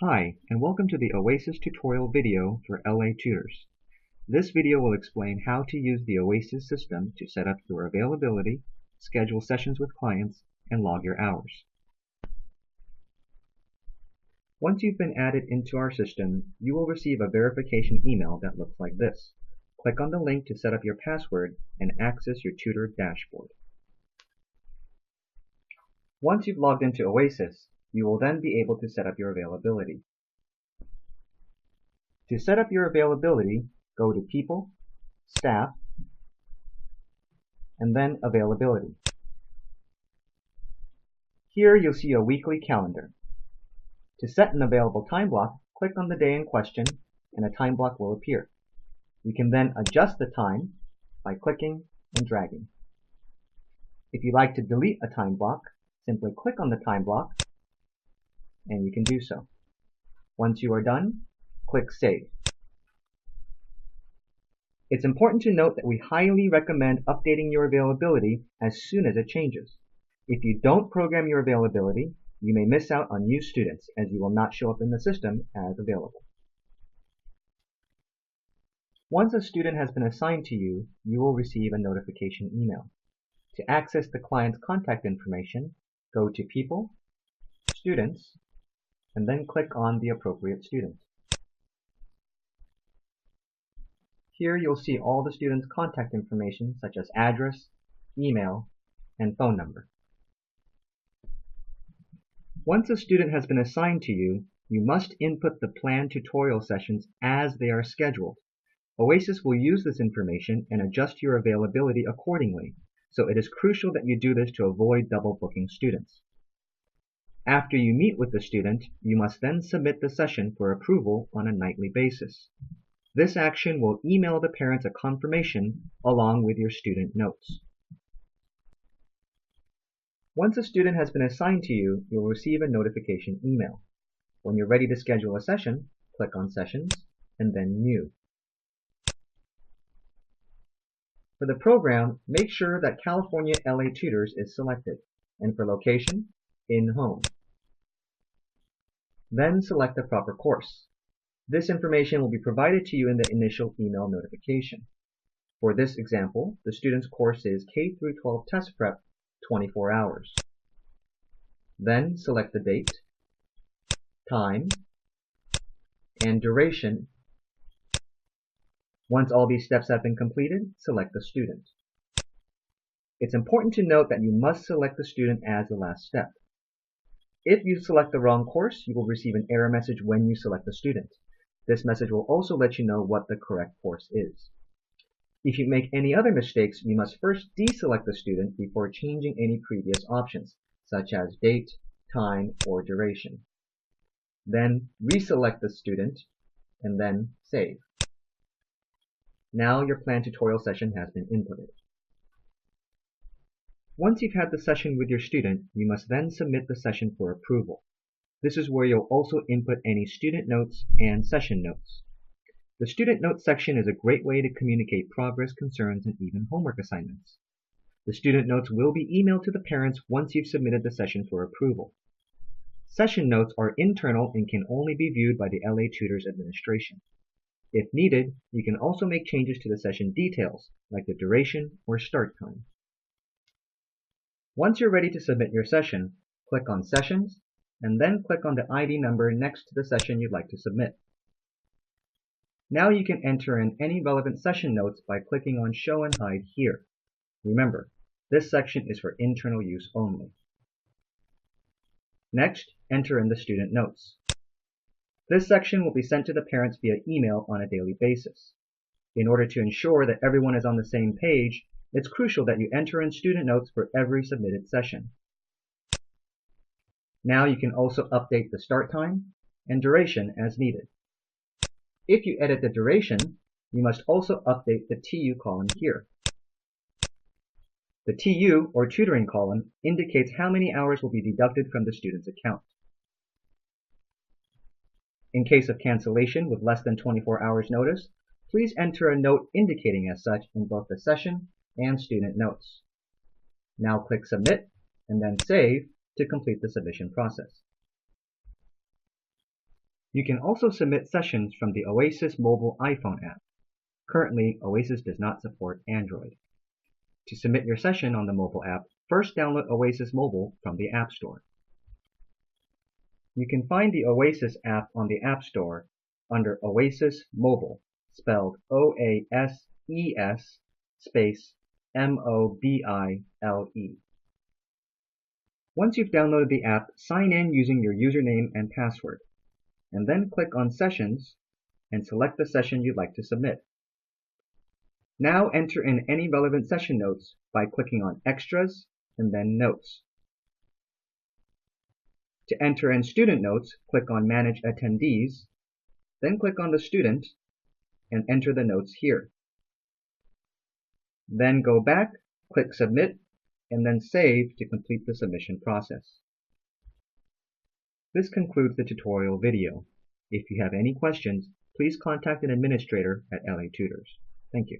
Hi, and welcome to the Oasis tutorial video for LA Tutors. This video will explain how to use the Oasis system to set up your availability, schedule sessions with clients, and log your hours. Once you've been added into our system, you will receive a verification email that looks like this. Click on the link to set up your password and access your tutor dashboard. Once you've logged into Oasis, you will then be able to set up your availability. To set up your availability, go to People, Staff, and then Availability. Here you'll see a weekly calendar. To set an available time block, click on the day in question and a time block will appear. You can then adjust the time by clicking and dragging. If you'd like to delete a time block, simply click on the time block and you can do so. Once you are done, click Save. It's important to note that we highly recommend updating your availability as soon as it changes. If you don't program your availability, you may miss out on new students as you will not show up in the system as available. Once a student has been assigned to you, you will receive a notification email. To access the client's contact information, go to People, Students, and then click on the appropriate student. Here you'll see all the student's contact information such as address, email, and phone number. Once a student has been assigned to you, you must input the planned tutorial sessions as they are scheduled. Oasis will use this information and adjust your availability accordingly, so it is crucial that you do this to avoid double booking students. After you meet with the student, you must then submit the session for approval on a nightly basis. This action will email the parents a confirmation along with your student notes. Once a student has been assigned to you, you'll receive a notification email. When you're ready to schedule a session, click on Sessions and then New. For the program, make sure that California LA Tutors is selected, and for location, In-Home. Then select the proper course. This information will be provided to you in the initial email notification. For this example, the student's course is K-12 Test Prep 24 hours. Then select the date, time, and duration. Once all these steps have been completed, select the student. It's important to note that you must select the student as the last step. If you select the wrong course, you will receive an error message when you select the student. This message will also let you know what the correct course is. If you make any other mistakes, you must first deselect the student before changing any previous options, such as date, time, or duration. Then reselect the student, and then save. Now your planned tutorial session has been inputted. Once you've had the session with your student, you must then submit the session for approval. This is where you'll also input any student notes and session notes. The student notes section is a great way to communicate progress, concerns, and even homework assignments. The student notes will be emailed to the parents once you've submitted the session for approval. Session notes are internal and can only be viewed by the LA Tutors administration. If needed, you can also make changes to the session details, like the duration or start time. Once you're ready to submit your session, click on Sessions, and then click on the ID number next to the session you'd like to submit. Now you can enter in any relevant session notes by clicking on Show and Hide here. Remember, this section is for internal use only. Next, enter in the student notes. This section will be sent to the parents via email on a daily basis. In order to ensure that everyone is on the same page, it's crucial that you enter in student notes for every submitted session. Now you can also update the start time and duration as needed. If you edit the duration, you must also update the TU column here. The TU, or tutoring column, indicates how many hours will be deducted from the student's account. In case of cancellation with less than 24 hours notice, please enter a note indicating as such in both the session and student notes. Now click Submit and then Save to complete the submission process. You can also submit sessions from the Oasis mobile iPhone app. Currently, Oasis does not support Android. To submit your session on the mobile app, first download Oasis Mobile from the App Store. You can find the Oasis app on the App Store under Oasis Mobile, spelled O-A-S-E-S space M-O-B-I-L-E. Once you've downloaded the app, sign in using your username and password, and then click on Sessions and select the session you'd like to submit. Now enter in any relevant session notes by clicking on Extras and then Notes. To enter in student notes, click on Manage Attendees, then click on the student and enter the notes here. Then go back, click Submit, and then Save to complete the submission process. This concludes the tutorial video. If you have any questions, please contact an administrator at LA Tutors. Thank you.